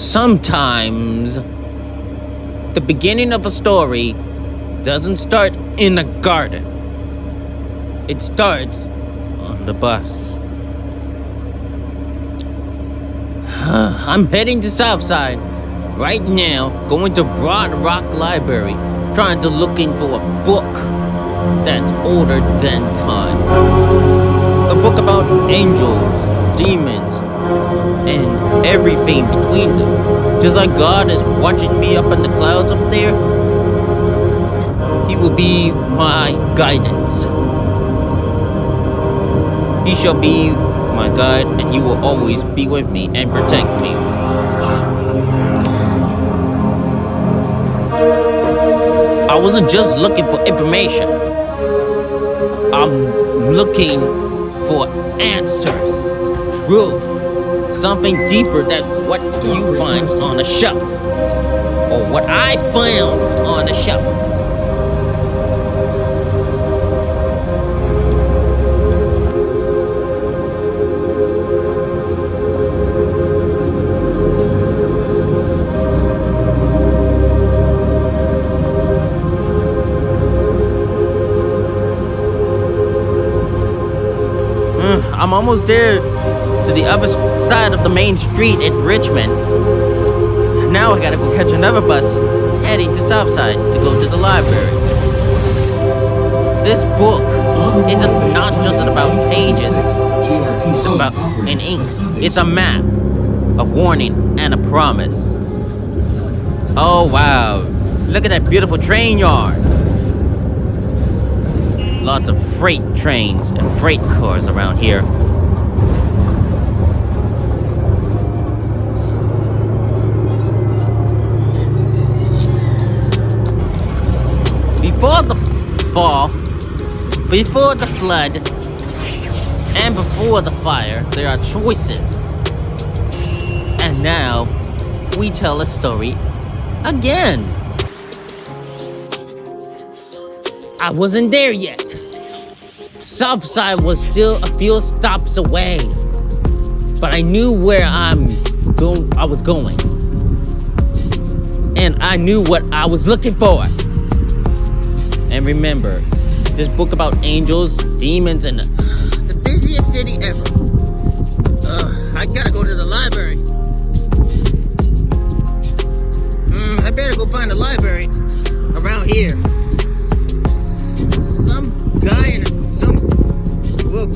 Sometimes the beginning of a story doesn't start in a garden. It starts on the bus. I'm heading to Southside right now, going to Broad Rock Library, trying to looking for a book that's older than time. A book about angels, demons, and everything between them. Just like God is watching me up in the clouds up there, He will be my guidance. He shall be my guide, and He will always be with me and protect me. I wasn't just looking for information. I'm looking for answers, truth, something deeper than what you find on a shelf, or what I found on a shelf. I'm almost there to the other side of the main street in Richmond. Now I gotta go catch another bus heading to Southside to go to the library. This book isn't not just about pages. It's about an ink. It's a map, a warning, and a promise. Oh wow, look at that beautiful train yard. Lots of freight trains and freight cars around here. Before the fall, before the flood, and before the fire, there are choices. And now, we tell a story again. I wasn't there yet. Southside was still a few stops away. But I knew where I was going. And I knew what I was looking for. And remember, this book about angels, demons, and the busiest city ever. I gotta go to the library. I better go find a library around here.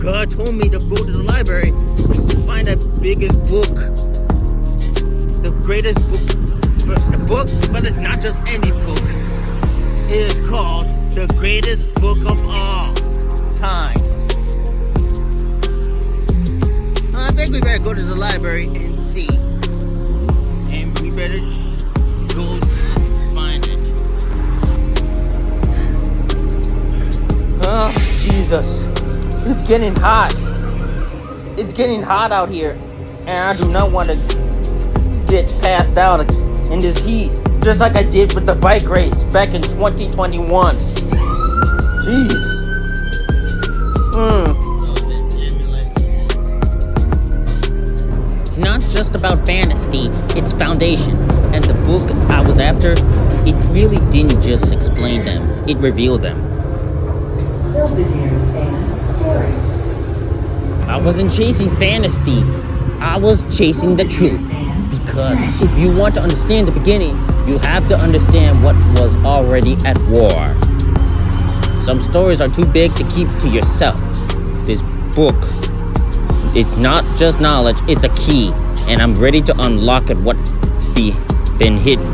God told me to go to the library to find the biggest book, the greatest book, but it's not just any book. It is called the greatest book of all time. I think we better go to the library and see, and we better go find it. Oh, Jesus. It's getting hot. It's getting hot out here. And I do not want to get passed out in this heat. Just like I did with the bike race back in 2021. Jeez. It's not just about fantasy. It's foundation. And the book I was after, it really didn't just explain them. It revealed them. I wasn't chasing fantasy. I was chasing the truth. Because if you want to understand the beginning, you have to understand what was already at war. Some stories are too big to keep to yourself. This book, it's not just knowledge, it's a key. And I'm ready to unlock it, what's been hidden.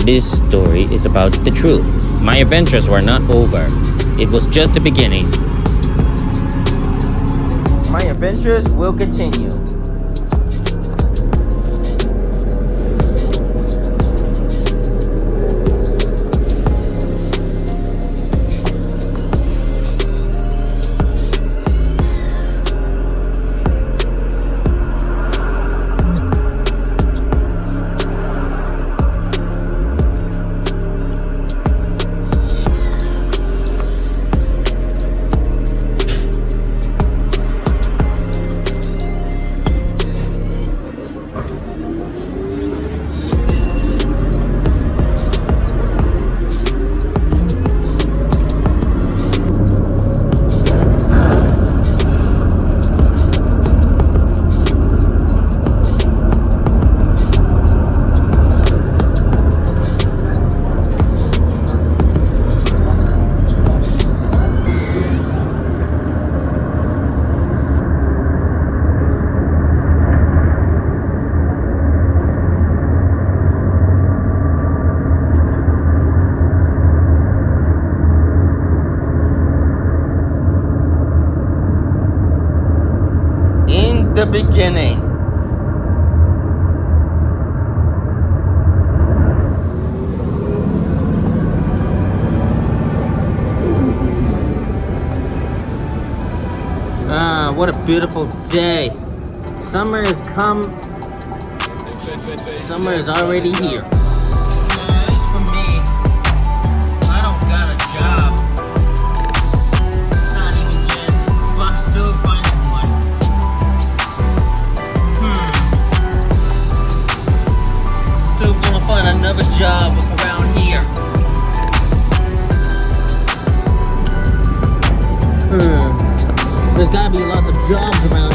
This story is about the truth. My adventures were not over. It was just the beginning. My adventures will continue. the beginning. Ah, what a beautiful day. Summer has come. Summer is already here. At least for me, I don't got a job. Not even yet, but I'm still finding one. Still gonna find another job around here. There's gotta be lots of jobs around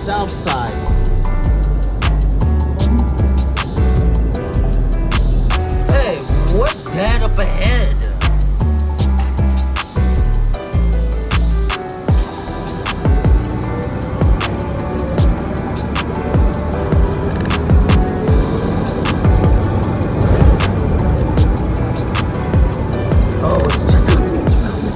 Southside. Hey, what's that up ahead? Oh, it's just Hopkins Road.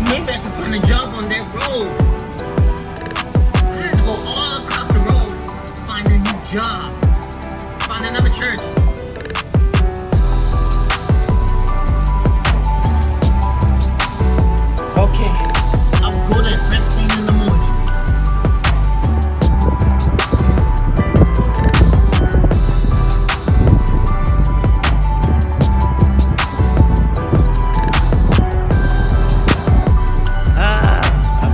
Maybe I can find a job on that road. I have to go all across the road to find a new job. Find another church. Okay, I'll go there first thing in the morning.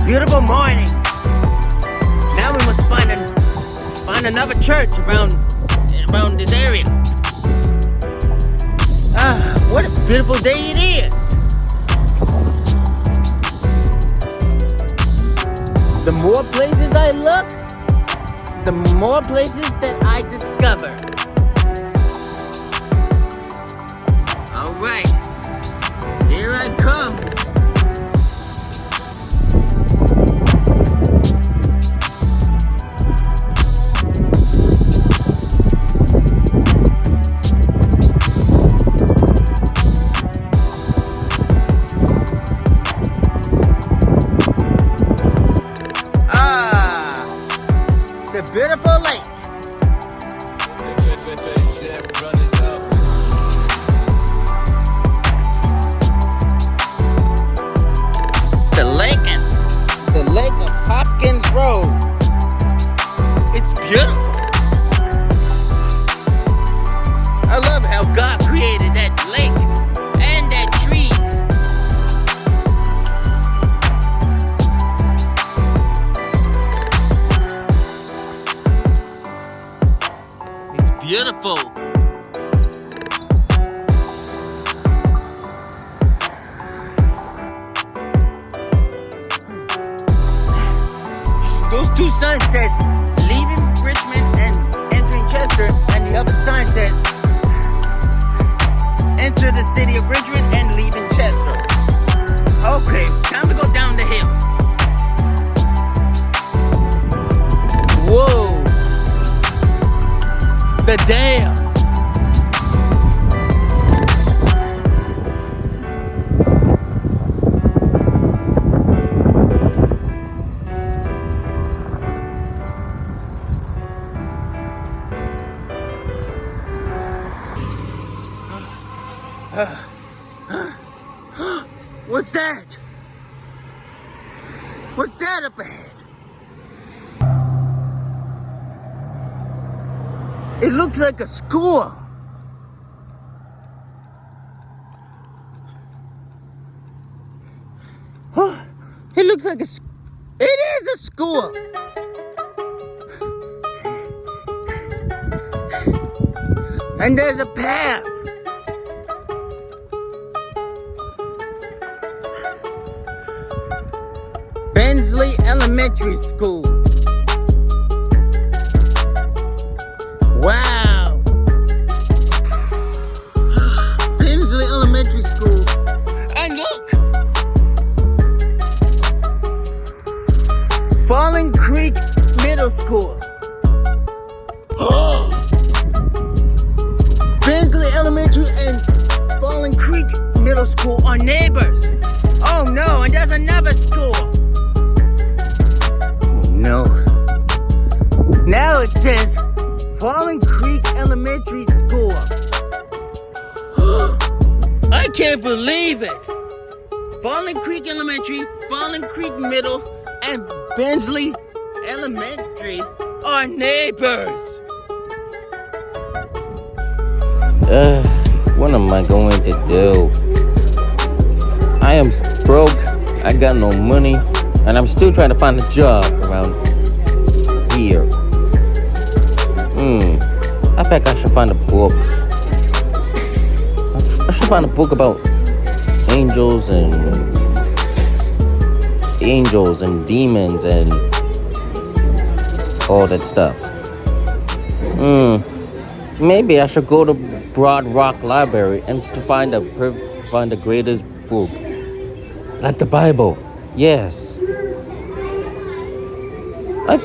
Beautiful morning. Now we must find another church around this area. What a beautiful day it is. The more places I look, the more places that I discover. All right, here I come. The beautiful lake. The lake of Hopkins Road. It's beautiful. I love how God created that lake and that trees. Beautiful. Those two signs says leaving Richmond and entering Chester, and the other sign says enter the city of Richmond and leaving Chester. Okay, time to go down the hill. Whoa. The dam. What's that? What's that up ahead? It looks like a school. It looks like it is a school. And there's a path. Bensley Elementary School. Wow. Bensley Elementary School. And look. Falling Creek Middle School. So it says, Fallen Creek Elementary School. I can't believe it! Fallen Creek Elementary, Fallen Creek Middle, and Bensley Elementary are neighbors. What am I going to do? I am broke, I got no money, and I'm still trying to find a job around here. I think I should find a book. I should find a book about angels and demons and all that stuff. Maybe I should go to Broad Rock Library and to find the greatest book, like the Bible. Yes. I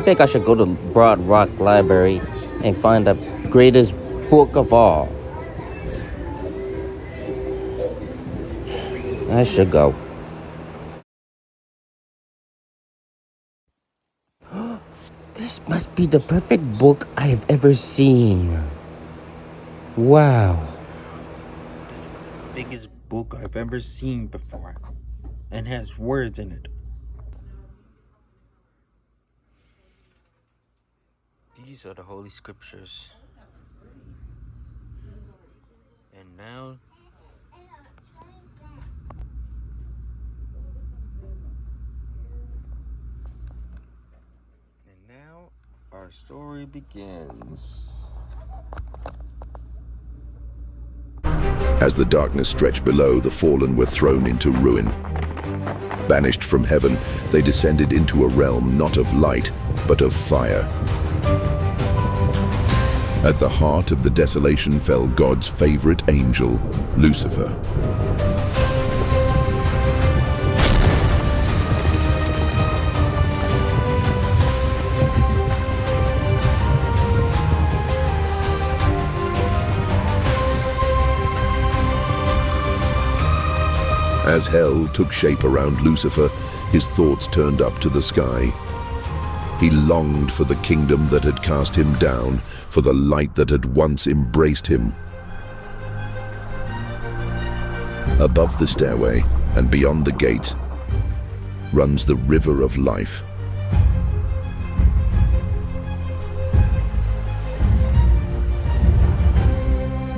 think I should go to Broad Rock Library and find the greatest book of all. I should go. This must be the perfect book I have ever seen. Wow. This is the biggest book I've ever seen before, and has words in it. These are the Holy Scriptures. And now, our story begins. As the darkness stretched below, the fallen were thrown into ruin. Banished from heaven, they descended into a realm not of light, but of fire. At the heart of the desolation fell God's favorite angel, Lucifer. As hell took shape around Lucifer, his thoughts turned up to the sky. He longed for the kingdom that had cast him down, for the light that had once embraced him. Above the stairway and beyond the gates runs the river of life.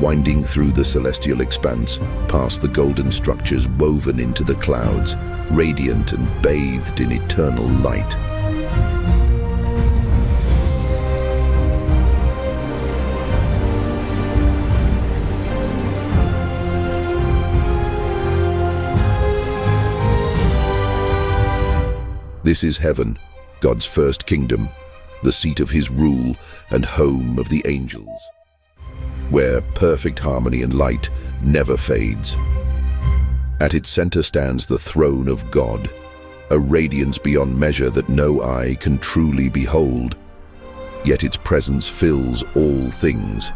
Winding through the celestial expanse, past the golden structures woven into the clouds, radiant and bathed in eternal light. This is heaven, God's first kingdom, the seat of his rule and home of the angels, where perfect harmony and light never fades. At its center stands the throne of God, a radiance beyond measure that no eye can truly behold, yet its presence fills all things.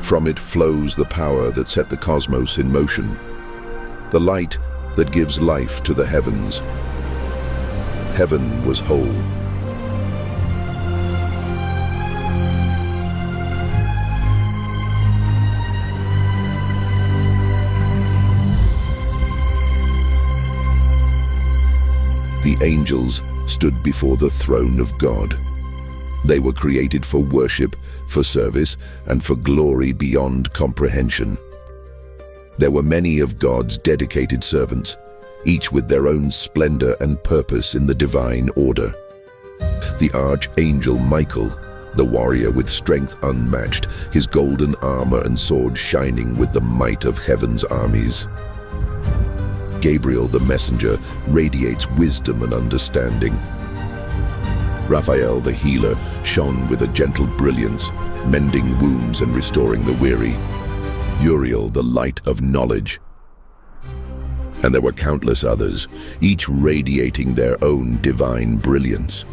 From it flows the power that set the cosmos in motion, the light that gives life to the heavens. Heaven was whole. The angels stood before the throne of God. They were created for worship, for service, and for glory beyond comprehension. There were many of God's dedicated servants, each with their own splendor and purpose in the divine order. The archangel Michael, the warrior with strength unmatched, his golden armor and sword shining with the might of heaven's armies. Gabriel the messenger radiates wisdom and understanding. Raphael the healer shone with a gentle brilliance, mending wounds and restoring the weary. Uriel the light of knowledge. And there were countless others, each radiating their own divine brilliance.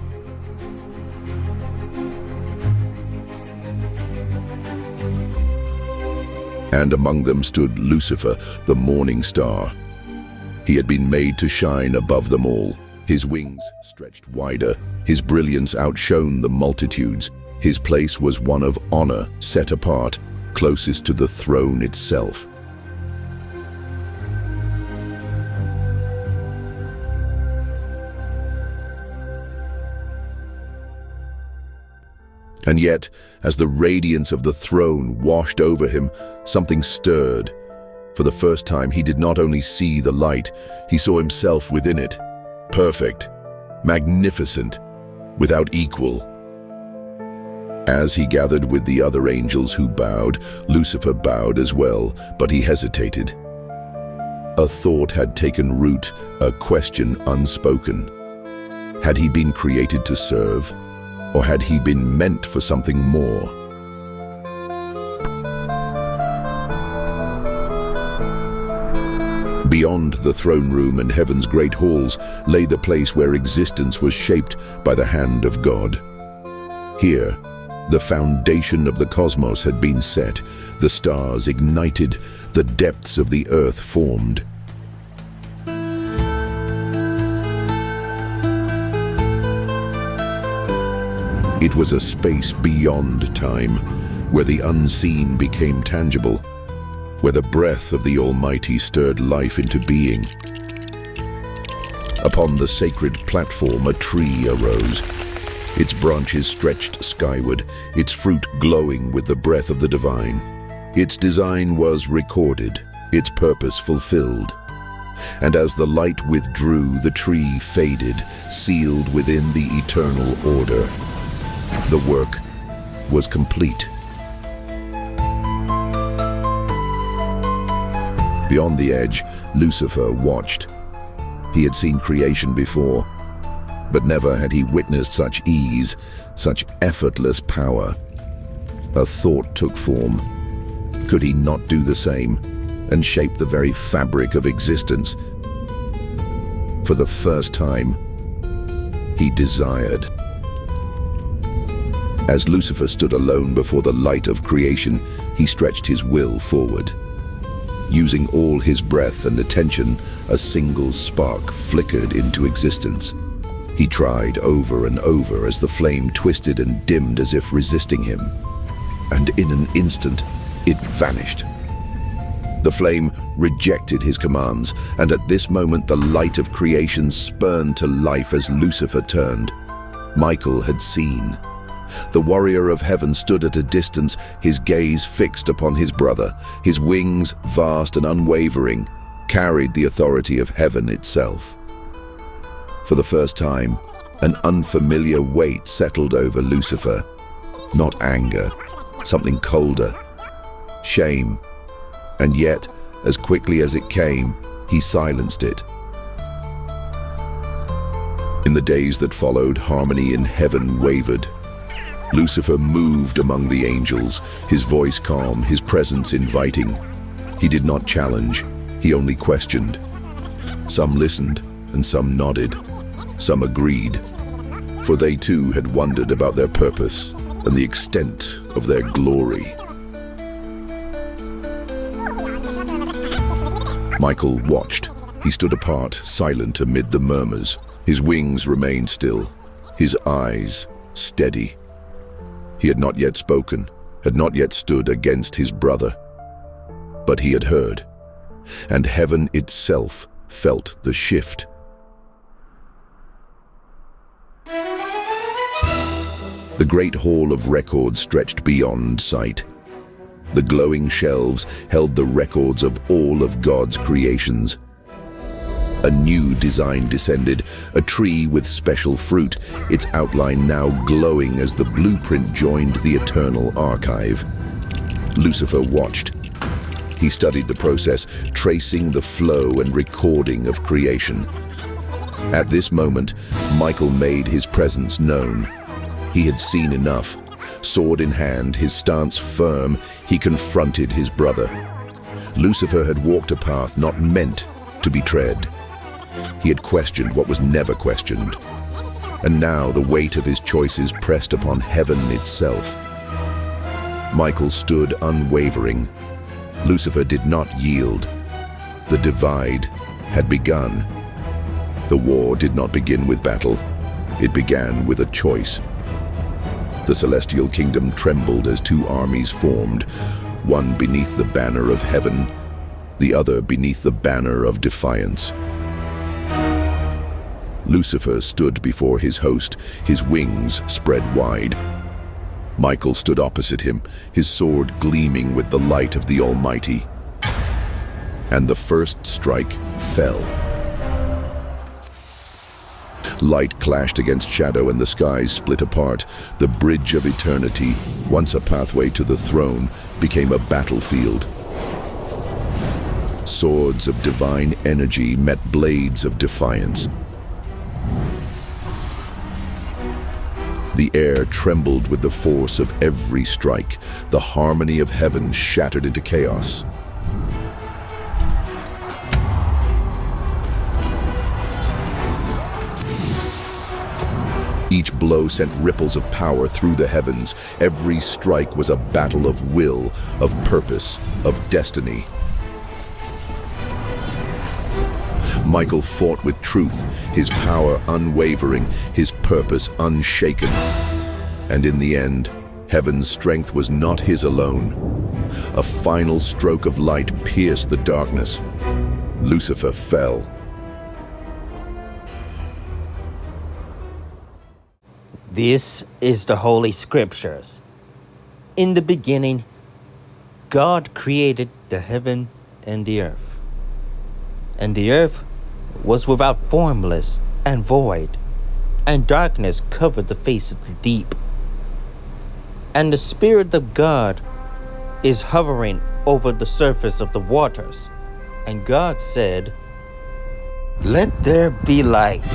And among them stood Lucifer, the morning star. He had been made to shine above them all, His wings stretched wider, his brilliance outshone the multitudes. His place was one of honor, set apart, closest to the throne itself. And yet, as the radiance of the throne washed over him, something stirred. For the first time, he did not only see the light, he saw himself within it. Perfect, magnificent, without equal. As he gathered with the other angels who bowed, Lucifer bowed as well, but he hesitated. A thought had taken root, a question unspoken. Had he been created to serve? Or had he been meant for something more? Beyond the throne room and heaven's great halls lay the place where existence was shaped by the hand of God. Here, the foundation of the cosmos had been set, the stars ignited, the depths of the earth formed. It was a space beyond time, where the unseen became tangible, where the breath of the Almighty stirred life into being. Upon the sacred platform, a tree arose. Its branches stretched skyward, its fruit glowing with the breath of the divine. Its design was recorded, its purpose fulfilled. And as the light withdrew, the tree faded, sealed within the eternal order. The work was complete. Beyond the edge, Lucifer watched. He had seen creation before, but never had he witnessed such ease, such effortless power. A thought took form. Could he not do the same and shape the very fabric of existence? For the first time, he desired. As Lucifer stood alone before the light of creation, he stretched his will forward. Using all his breath and attention, a single spark flickered into existence. He tried over and over as the flame twisted and dimmed as if resisting him. And in an instant, it vanished. The flame rejected his commands, and at this moment the light of creation spurned to life as Lucifer turned. Michael had seen. The warrior of heaven stood at a distance, his gaze fixed upon his brother. His wings, vast and unwavering, carried the authority of heaven itself. For the first time, an unfamiliar weight settled over Lucifer. Not anger, something colder. Shame. And yet, as quickly as it came, he silenced it. In the days that followed, harmony in heaven wavered. Lucifer moved among the angels, his voice calm, his presence inviting. He did not challenge, he only questioned. Some listened, and some nodded. Some agreed, for they too had wondered about their purpose and the extent of their glory. Michael watched. He stood apart, silent amid the murmurs. His wings remained still, his eyes steady. He had not yet spoken, had not yet stood against his brother. But he had heard, and heaven itself felt the shift. The great hall of records stretched beyond sight. The glowing shelves held the records of all of God's creations. A new design descended, a tree with special fruit, its outline now glowing as the blueprint joined the eternal archive. Lucifer watched. He studied the process, tracing the flow and recording of creation. At this moment, Michael made his presence known. He had seen enough. Sword in hand, his stance firm, he confronted his brother. Lucifer had walked a path not meant to be tread. He had questioned what was never questioned. And now the weight of his choices pressed upon heaven itself. Michael stood unwavering. Lucifer did not yield. The divide had begun. The war did not begin with battle. It began with a choice. The celestial kingdom trembled as two armies formed, one beneath the banner of heaven, the other beneath the banner of defiance. Lucifer stood before his host, his wings spread wide. Michael stood opposite him, his sword gleaming with the light of the Almighty. And the first strike fell. Light clashed against shadow and the skies split apart. The bridge of eternity, once a pathway to the throne, became a battlefield. Swords of divine energy met blades of defiance. The air trembled with the force of every strike. The harmony of heaven shattered into chaos. Each blow sent ripples of power through the heavens. Every strike was a battle of will, of purpose, of destiny. Michael fought with truth, his power unwavering, his purpose unshaken. And in the end, heaven's strength was not his alone. A final stroke of light pierced the darkness. Lucifer fell. This is the Holy Scriptures. In the beginning, God created the heaven and the earth. And the earth was without formless and void, and darkness covered the face of the deep. And the Spirit of God is hovering over the surface of the waters. And God said, "Let there be light."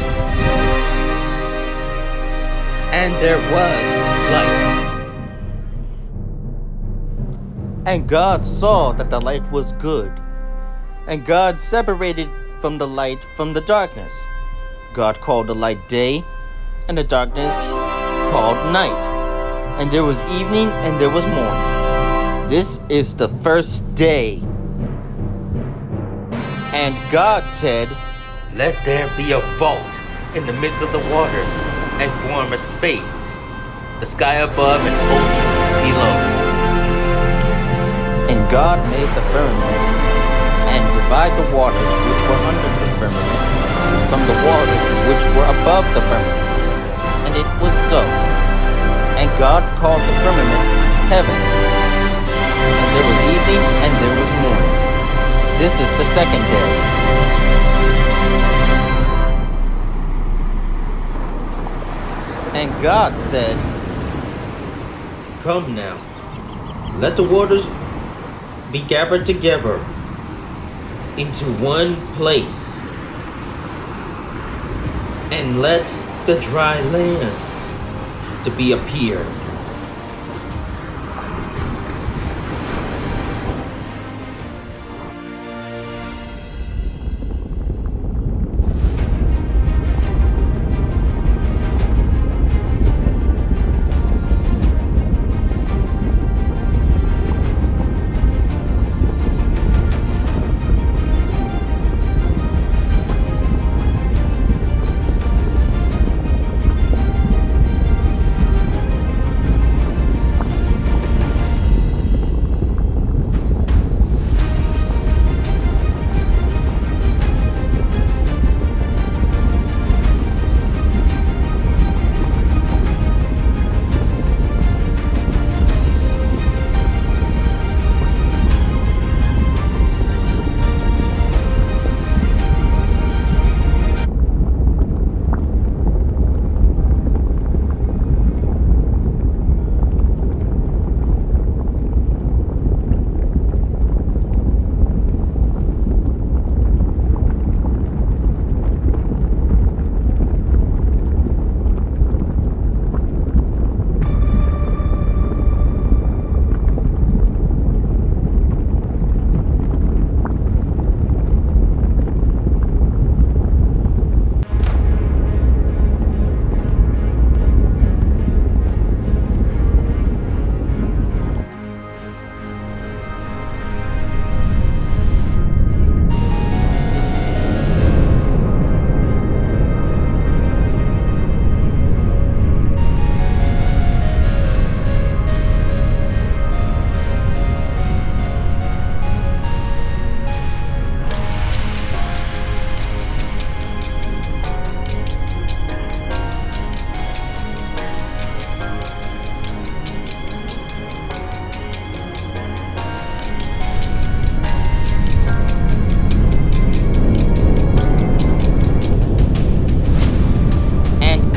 And there was light. And God saw that the light was good. And God separated from the light from the darkness. God called the light day, and the darkness called night. And there was evening, and there was morning. This is the first day. And God said, "Let there be a vault in the midst of the waters, and form a space, the sky above and oceans below." And God made the firmament, and divided the waters which were under the firmament from the waters which were above the firmament. And it was so. And God called the firmament heaven. And there was evening, and there was morning. This is the second day. And God said, "Come now, let the waters be gathered together into one place, and let the dry land to be appear."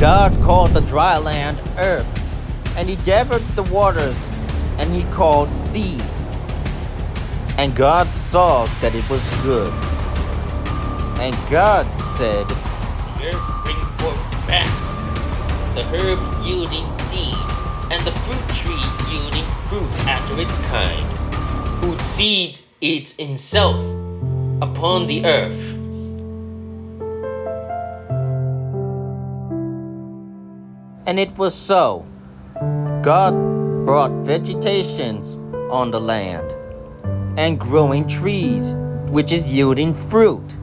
God called the dry land earth, and he gathered the waters, and he called seas. And God saw that it was good. And God said, The earth bring forth grass, the herb yielding seed, and the fruit tree yielding fruit after its kind, whose seed eats itself upon the earth. and it was so. God brought vegetations on the land, and growing trees, which is yielding fruit,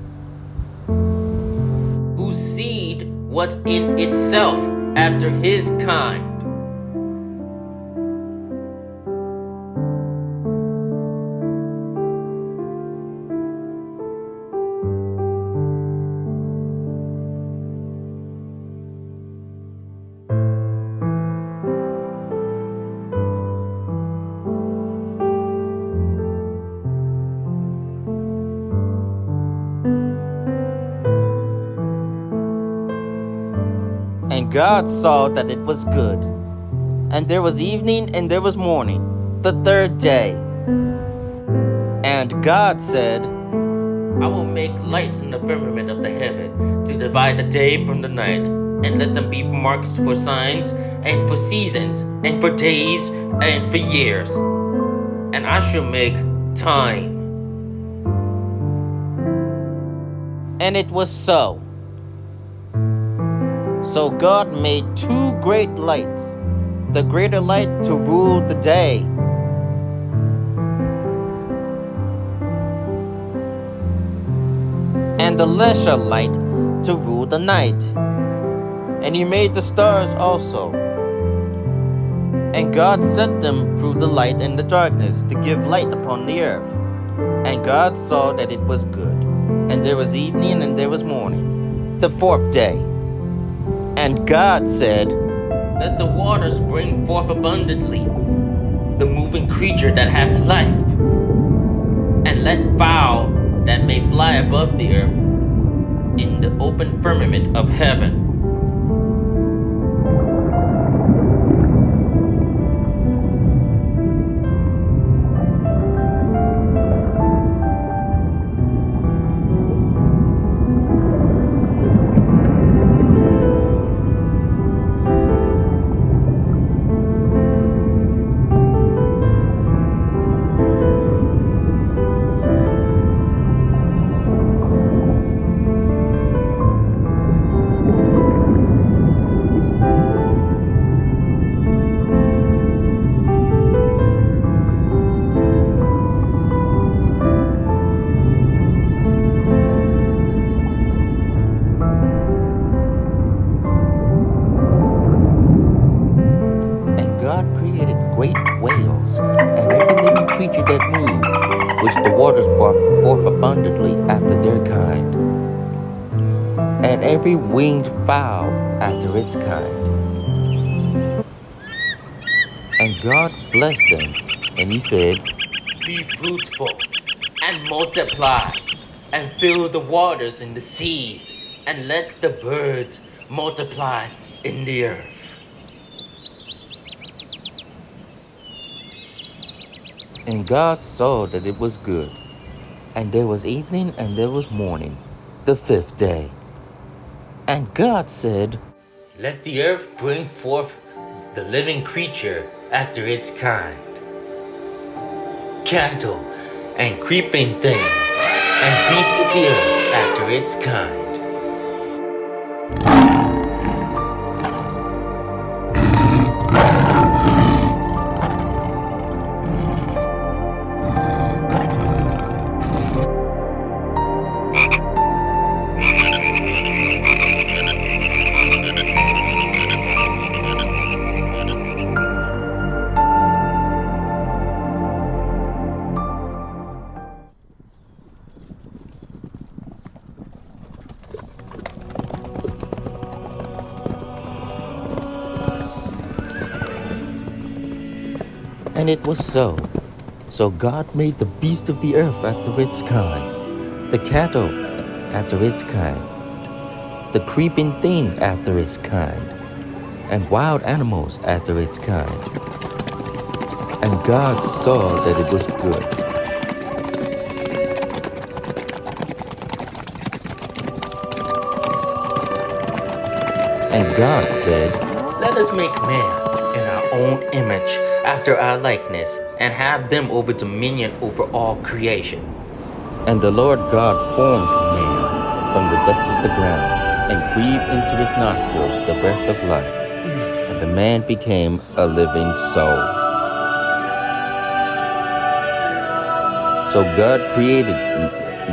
Whose seed was in itself after his kind. and God saw that it was good. And there was evening and there was morning, the third day. And God said, I will make lights in the firmament of the heaven to divide the day from the night, and let them be marks for signs, and for seasons, and for days, and for years. And I shall make time. and it was so. So God made two great lights, the greater light to rule the day, and the lesser light to rule the night. And he made the stars also. And God set them through the light and the darkness to give light upon the earth. And God saw that it was good. And there was evening and there was morning, the fourth day. And God said, Let the waters bring forth abundantly the moving creature that hath life, and let fowl that may fly above the earth in the open firmament of heaven. God created great whales, and every living creature that moved, which the waters brought forth abundantly after their kind, and every winged fowl after its kind. And God blessed them, and he said, Be fruitful, and multiply, and fill the waters in the seas, and let the birds multiply in the earth. And God saw that it was good. And there was evening and there was morning, the fifth day. And God said, Let the earth bring forth the living creature after its kind, cattle and creeping thing, and beast of the earth after its kind. and it was so. So God made the beast of the earth after its kind, the cattle after its kind, the creeping thing after its kind, and wild animals after its kind. And God saw that it was good. And God said, Let us make man in our own image, after our likeness, and have them over dominion over all creation. And the Lord God formed man from the dust of the ground, and breathed into his nostrils the breath of life, and the man became a living soul. So God created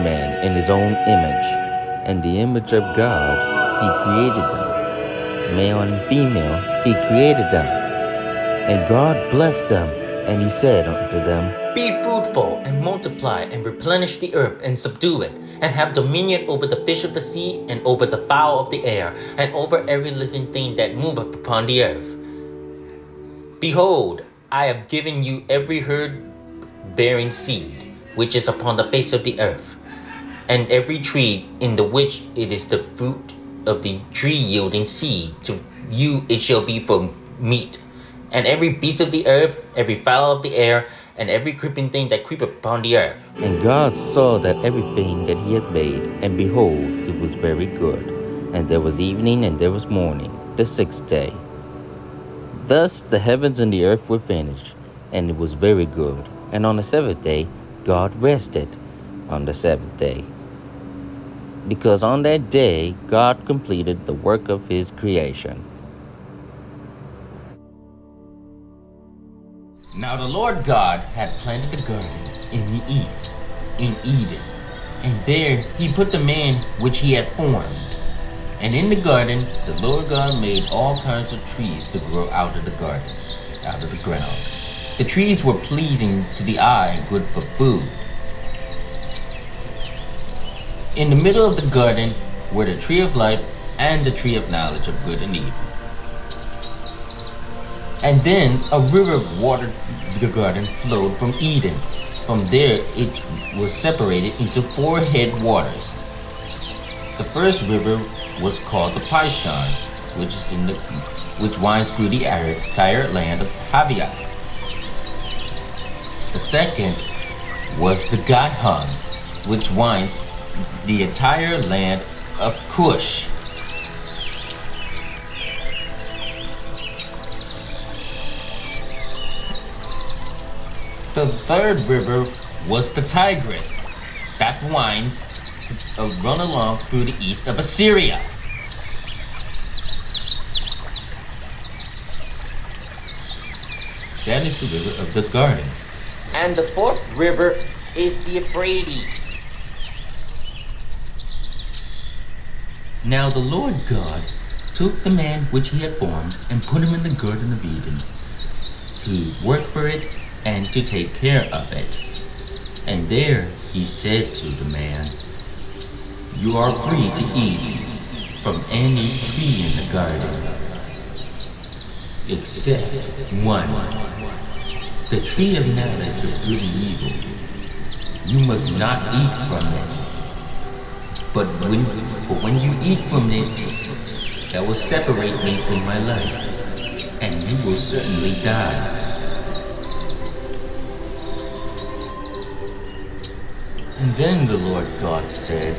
man in his own image, and the image of God he created them. Male and female he created them. And God blessed them, and he said unto them, Be fruitful and multiply and replenish the earth and subdue it, and have dominion over the fish of the sea and over the fowl of the air and over every living thing that moveth upon the earth. Behold, I have given you every herb bearing seed, which is upon the face of the earth, and every tree in the which it is the fruit of the tree yielding seed. To you it shall be for meat. And every beast of the earth, every fowl of the air, and every creeping thing that creepeth upon the earth. And God saw that everything that he had made, and behold, it was very good. And there was evening and there was morning, the sixth day. Thus the heavens and the earth were finished, and it was very good. And on the seventh day God rested on the seventh day, because on that day God completed the work of his creation. Now the Lord God had planted a garden in the east, in Eden, and there he put the man which he had formed. And in the garden the Lord God made all kinds of trees to grow out of the garden, out of the ground. The trees were pleasing to the eye and good for food. In the middle of the garden were the tree of life and the tree of knowledge of good and evil. And then a river of water the garden flowed from Eden. From there it was separated into 4 headwaters. The first river was called the Pishon, which winds through the entire land of Haviah. The second was the Gihon, which winds the entire land of Cush. The third river was the Tigris, that winds run along through the east of Assyria. That is the river of the garden. And the fourth river is the Euphrates. Now the Lord God took the man which he had formed and put him in the garden of Eden to work for it and to take care of it. And there he said to the man, You are free to eat from any tree in the garden, except one, the tree of knowledge of good and evil. You must not eat from it. But when you eat from it, that will separate me from my life, and you will certainly die. And then the Lord God said,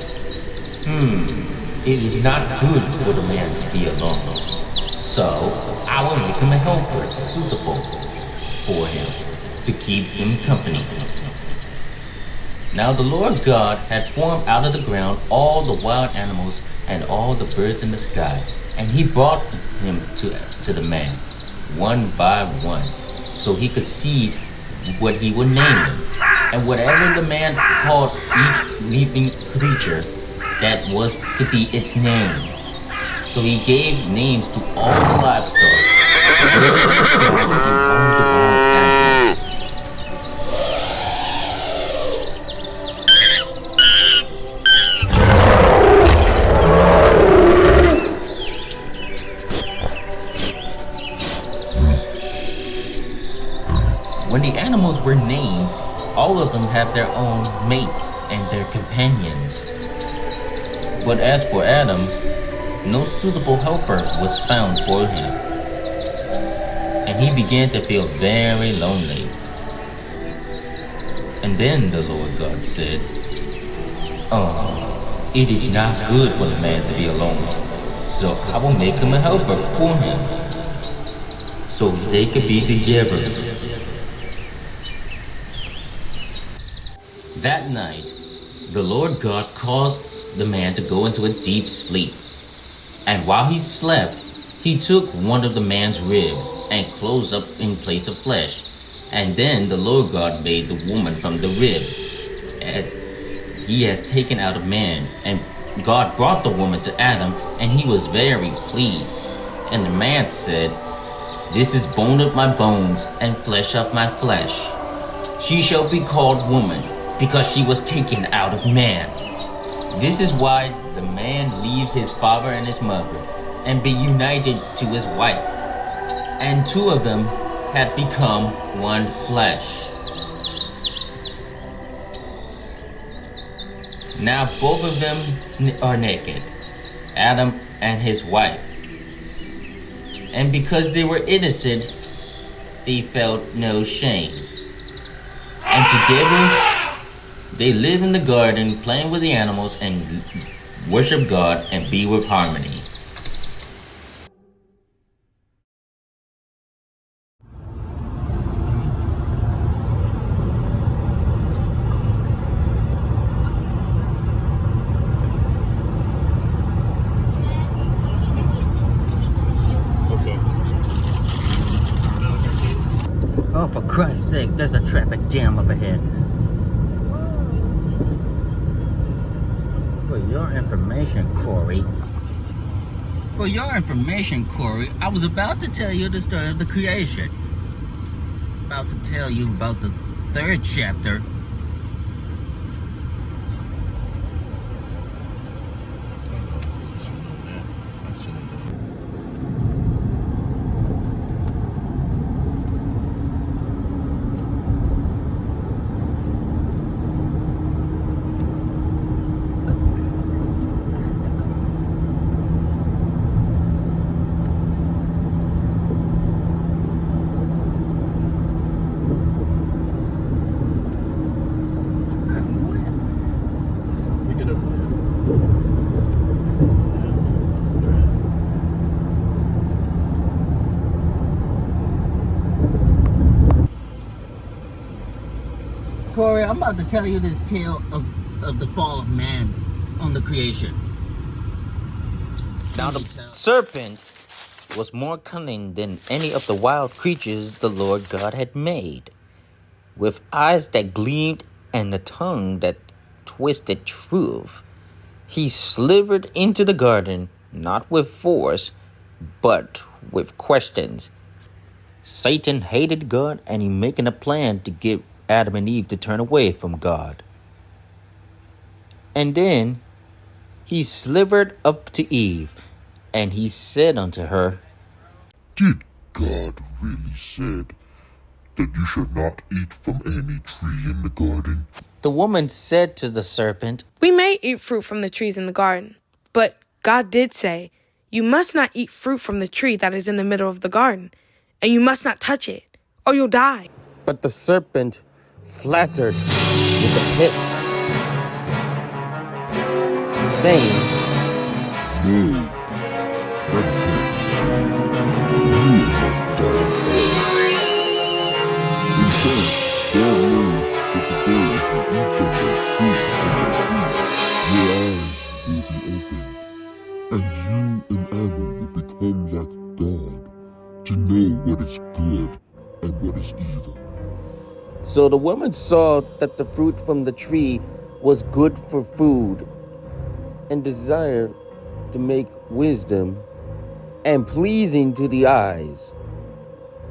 It is not good for the man to be alone. So I will make him a helper suitable for him to keep him company. Now the Lord God had formed out of the ground all the wild animals and all the birds in the sky, and he brought him to the man, one by one, so he could see what he would name them. And whatever the man called each living creature, that was to be its name. So he gave names to all the livestock, birds of the sky, and all the wild animals. When the animals were named, all of them had their own mates and their companions. But as for Adam, no suitable helper was found for him. and he began to feel very lonely. And then the Lord God said, "Oh, it is not good for the man to be alone, so I will make him a helper for him, so they could be together." That night, the Lord God caused the man to go into a deep sleep. And while he slept, he took one of the man's ribs and closed up in place of flesh. And then the Lord God made the woman from the rib and he has taken out of man. And God brought the woman to Adam, and he was very pleased. And the man said, "This is bone of my bones and flesh of my flesh. She shall be called woman, because she was taken out of man." This is why the man leaves his father and his mother and be united to his wife, and two of them have become one flesh. Now both of them are naked, Adam and his wife. And because they were innocent, they felt no shame. And together, they live in the garden, playing with the animals and worship God and be with harmony. Oh, for Christ's sake, there's a traffic jam up ahead. For your information, Corey, I was about to tell you the story of the creation. About to tell you about the third chapter. Corey, I'm about to tell you this tale of the fall of man on the creation. Now the serpent was more cunning than any of the wild creatures the Lord God had made. With eyes that gleamed and a tongue that twisted truth, he slithered into the garden, not with force, but with questions. Satan hated God, and he making a plan to get Adam and Eve to turn away from God. And then he slithered up to Eve, and he said unto her, "Did God really said that you should not eat from any tree in the garden?" The woman said to the serpent, "We may eat fruit from the trees in the garden, but God did say, 'You must not eat fruit from the tree that is in the middle of the garden, and you must not touch it, or you'll die.'" But the serpent flattered with a hiss, saying, "No, that you have done In fact, God knows that the day you eat from the fruit your eyes will be opened, and you and Adam will become like God, to know what is good and what is evil." So the woman saw that the fruit from the tree was good for food, and desired to make wisdom, and pleasing to the eyes.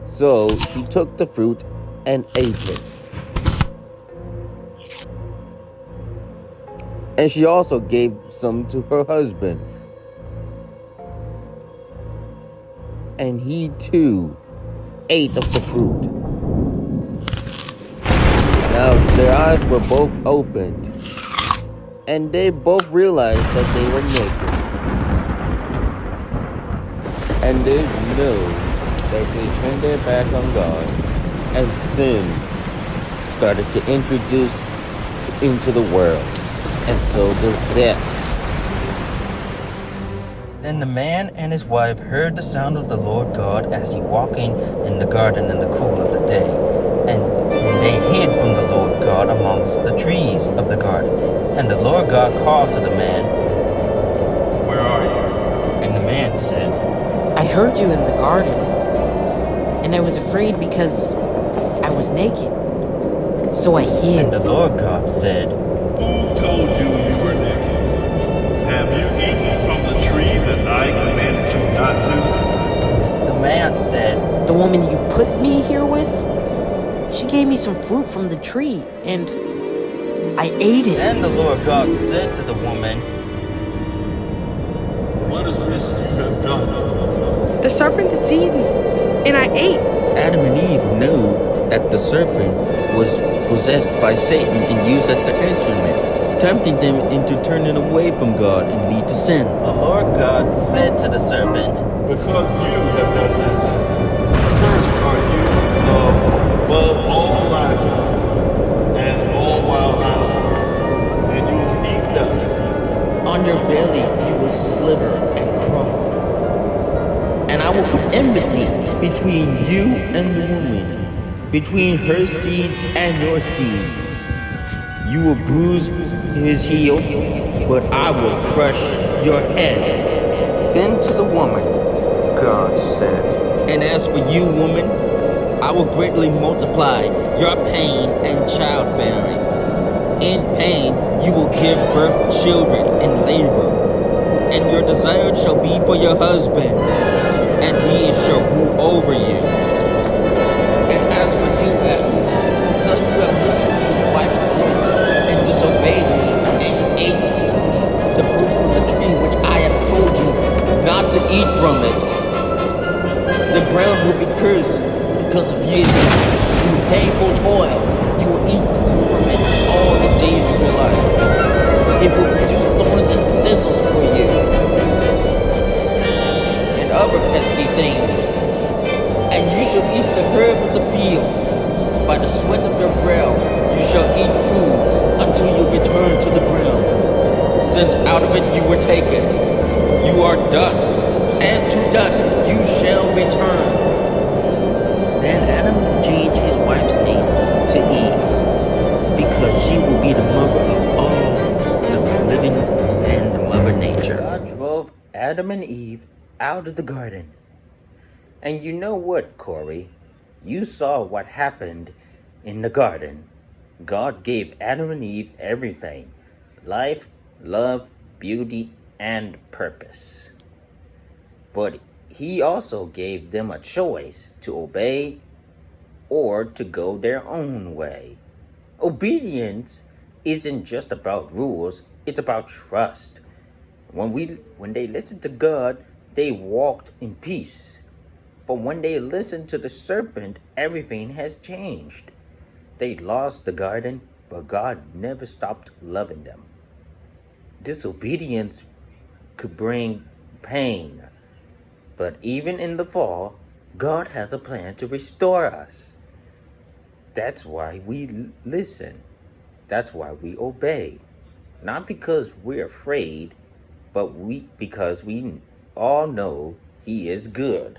So she took the fruit and ate it. And she also gave some to her husband, and he too ate of the fruit. Now their eyes were both opened, and they both realized that they were naked. And they knew that they turned their back on God, and sin started to introduce into the world, and so does death. Then the man and his wife heard the sound of the Lord God as he walking in the garden in the cool of the day, and they hid from the Lord God amongst the trees of the garden. And the Lord God called to the man, Where are you? and the man said, I heard you in the garden, and I was afraid because I was naked. So I hid. and the Lord God said, Who told you you were naked? Have you eaten from the tree that I commanded you not to? the man said, The woman you put me here with, she gave me some fruit from the tree, and I ate it. Then the Lord God said to the woman, What is this you have done? The serpent deceived me, and I ate. Adam and Eve knew that the serpent was possessed by Satan and used as the instrument, tempting them into turning away from God and lead to sin. The Lord God said to the serpent, Because you have done this. Cursed are you above all livestock and all wild animals, and you will eat dust. on your belly you will sliver and crawl. And I will put enmity between you and the woman, between her seed and your seed. You will bruise his heel, but I will crush your head. Then to the woman, God said, And as for you, woman, I will greatly multiply your pain and childbearing. In pain you will give birth to children in labor, and your desire shall be for your husband, and he shall rule over you. And as for you, Adam, because you have listened to your wife's voice and disobeyed me, and ate the fruit of the tree which I have told you not to eat from it, the ground will be cursed because of you. Through painful toil, you will eat food from it all the days of your life. It will produce thorns and thistles for you, and other pesky things. And you shall eat the herb of the field. By the sweat of your brow you shall eat food until you return to the ground, since out of it you were taken. You are dust, and to dust you shall return. Then Adam changed his wife's name to Eve, because she will be the mother of all the living and the mother nature. God drove Adam and Eve out of the garden. And you know what, Corey? You saw what happened in the garden. God gave Adam and Eve everything: life, love, beauty, and purpose. But he also gave them a choice to obey or to go their own way. Obedience isn't just about rules, it's about trust. When they listened to God, they walked in peace. But when they listened to the serpent, everything has changed. They lost the garden, but God never stopped loving them. Disobedience could bring pain, but even in the fall, God has a plan to restore us. That's why we listen. That's why we obey. Not because we're afraid, but because we all know He is good.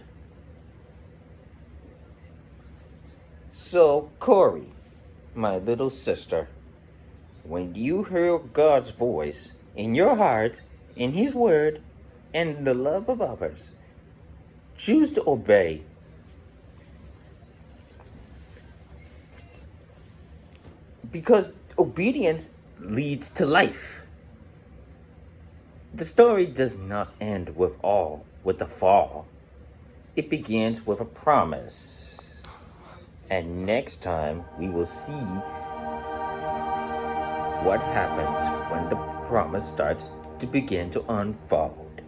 So, Corey, my little sister, when you hear God's voice in your heart, in His Word, and the love of others, choose to obey. Because obedience leads to life. The story does not end with the fall. It begins with a promise. And next time we will see what happens when the promise starts to begin to unfold.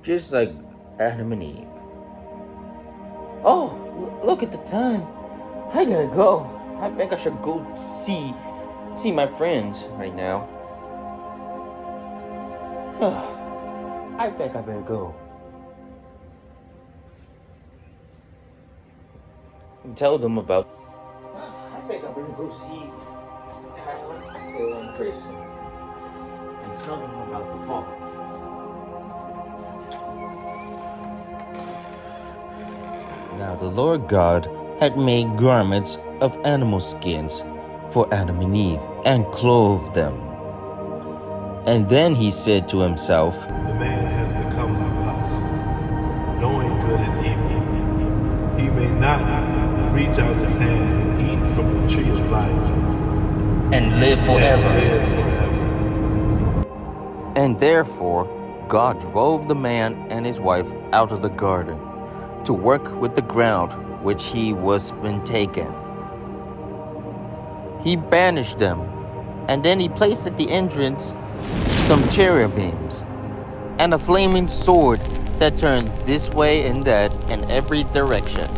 Just like Adam and Eve. Oh, look at the time. I gotta go. I think I should go see my friends right now. I think I better go. and tell them about. I think I'm gonna go see Kyle, Taylor, and Grayson and tell them about the fall. Now the Lord God had made garments of animal skins for Adam and Eve, and clothed them. And then he said to himself, The man has become like us, knowing good and evil. He may not reach out his hand and eat from the tree of life and live forever. live forever. And therefore God drove the man and his wife out of the garden to work with the ground which he was been taken. He banished them, and then he placed at the entrance some cherubims and a flaming sword that turned this way and that in every direction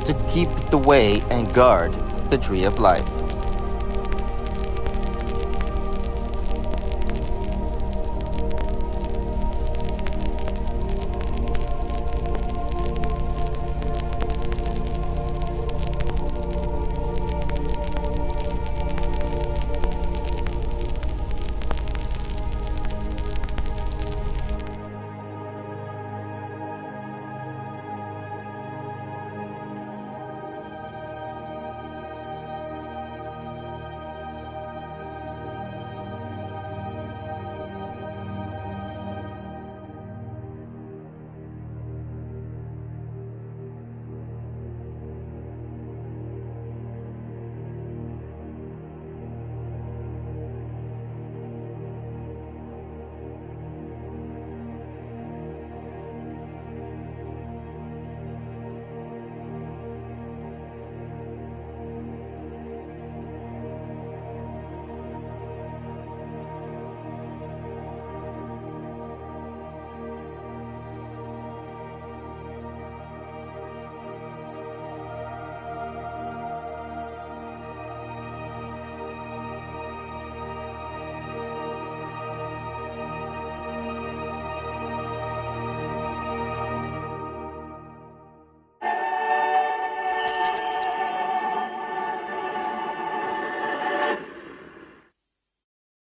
to keep the way and guard the tree of life.